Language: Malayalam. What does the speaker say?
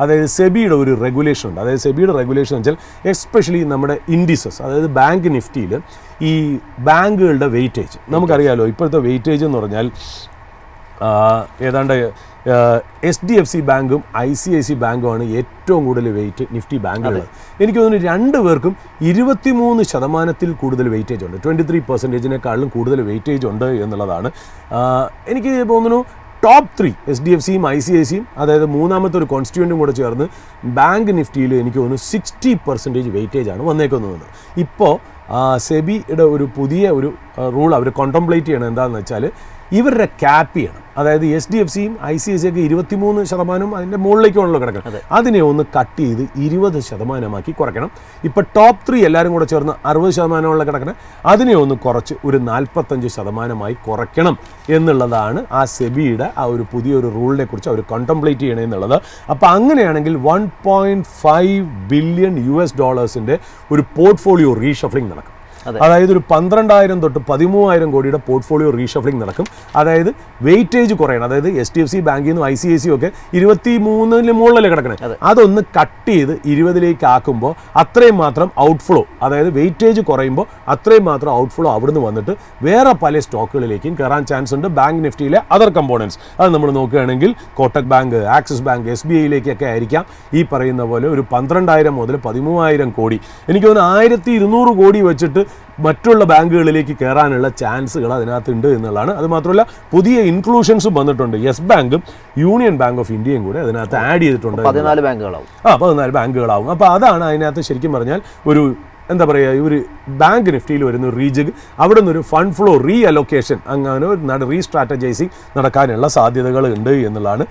അതായത് സെബിയുടെ ഒരു റെഗുലേഷൻ ഉണ്ട്. അതായത് സെബിയുടെ റെഗുലേഷൻ എന്ന് വെച്ചാൽ എസ്പെഷ്യലി നമ്മുടെ ഇൻഡിസസ്, അതായത് ബാങ്ക് നിഫ്റ്റിയിൽ ഈ ബാങ്കുകളുടെ വെയിറ്റേജ് നമുക്കറിയാമല്ലോ. ഇപ്പോഴത്തെ വെയിറ്റേജ് എന്ന് പറഞ്ഞാൽ ഏതാണ്ട് HDFC ബാങ്കും ICICI ബാങ്കുമാണ് ഏറ്റവും കൂടുതൽ വെയിറ്റ് നിഫ്റ്റി ബാങ്കുകൾ. എനിക്ക് തോന്നുന്നു രണ്ടുപേർക്കും 23% കൂടുതൽ വെയിറ്റേജ് ഉണ്ട്. 23%-നേക്കാളും കൂടുതൽ വെയിറ്റേജ് ഉണ്ട് എന്നുള്ളതാണ്. എനിക്ക് തോന്നുന്നു ടോപ്പ് 3 HDFCയും ICICIയും, അതായത് മൂന്നാമത്തെ ഒരു കോൺസ്റ്റിറ്റ്യൂൻറ്റും കൂടെ ചേർന്ന് ബാങ്ക് നിഫ്റ്റിയിൽ എനിക്ക് തോന്നുന്നു 60% വെയിറ്റേജാണ് വന്നേക്കുന്നത്. ഇപ്പോൾ സെബിയുടെ ഒരു പുതിയ ഒരു റൂൾ അവർ കോണ്ടംപ്ലേറ്റ് ചെയ്യണം. എന്താണെന്ന് വെച്ചാൽ ഇവരുടെ ക്യാപ്പ് ചെയ്യണം. അതായത് HDFCയും ICICIയൊക്കെ 23% അതിൻ്റെ മുകളിലേക്കാണല്ലോ കിടക്കുന്നത്. അതിനെ ഒന്ന് കട്ട് ചെയ്ത് 20% കുറയ്ക്കണം. ഇപ്പോൾ ടോപ്പ് 3 എല്ലാവരും കൂടെ ചേർന്ന് 60% കിടക്കണം. അതിനെ ഒന്ന് കുറച്ച് ഒരു 45% കുറയ്ക്കണം എന്നുള്ളതാണ് ആ സെബിയുടെ ആ ഒരു പുതിയൊരു റൂളിനെ കുറിച്ച് അവർ കോണ്ടംപ്ലേറ്റ് ചെയ്യണം എന്നുള്ളത്. അപ്പോൾ അങ്ങനെയാണെങ്കിൽ $1.5 ബില്യൺ ഒരു പോർട്ട്ഫോളിയോ റീഷഫ്ലിംഗ് നടക്കും. അതായത് ഒരു 12,000 തൊട്ട് 13,000 കോടിയുടെ പോർട്ട്ഫോളിയോ റീഷഫ്ലിംഗ് നടക്കും. അതായത് വെയിറ്റേജ് കുറയണം. അതായത് HDFC ബാങ്കിൽ നിന്നും ICICI ഒക്കെ 23 മുകളിലല്ലേ കിടക്കണേ, അതൊന്ന് കട്ട് ചെയ്ത് 20 ആക്കുമ്പോൾ അത്രയും മാത്രം ഔട്ട്ഫ്ലോ, അതായത് വെയിറ്റേജ് കുറയുമ്പോൾ അത്രയും മാത്രം ഔട്ട്ഫ്ലോ അവിടുന്ന് വന്നിട്ട് വേറെ പല സ്റ്റോക്കുകളിലേക്കും കയറാൻ ചാൻസ് ഉണ്ട്. ബാങ്ക് നിഫ്റ്റിയിലെ അതർ കമ്പോണൻസ് അത് നമ്മൾ നോക്കുകയാണെങ്കിൽ കോട്ടക് ബാങ്ക്, ആക്സിസ് ബാങ്ക്, SBIയിലേക്കൊക്കെ ആയിരിക്കാം ഈ പറയുന്ന പോലെ ഒരു 12,000 മുതൽ 13,000 കോടി. എനിക്ക് തോന്നുന്നു 1,200 കോടി വെച്ചിട്ട് മറ്റുള്ള ബാങ്കുകളിലേക്ക് കയറാനുള്ള ചാൻസുകൾ അതിനകത്തുണ്ട് എന്നുള്ളതാണ്. അതുമാത്രമല്ല പുതിയ ഇൻക്ലൂഷൻസും വന്നിട്ടുണ്ട്. യെസ് ബാങ്കും യൂണിയൻ ബാങ്ക് ഓഫ് ഇന്ത്യയും കൂടെ അതിനകത്ത് ആഡ് ചെയ്തിട്ടുണ്ട്. 14 ബാങ്കുകളാവും. 14 ബാങ്കുകളാവും. അപ്പോൾ അതാണ് അതിനകത്ത് ശരിക്കും പറഞ്ഞാൽ ഒരു എന്താ പറയുക, ഒരു ബാങ്ക് നിഫ്റ്റിയിൽ വരുന്ന റീജിഗ്, അവിടെ നിന്നൊരു ഫണ്ട് ഫ്ലോ റീ അലൊക്കേഷൻ, അങ്ങനെ റീസ്ട്രാറ്റജൈസിങ് നടക്കാനുള്ള സാധ്യതകൾ ഉണ്ട് എന്നുള്ളതാണ്.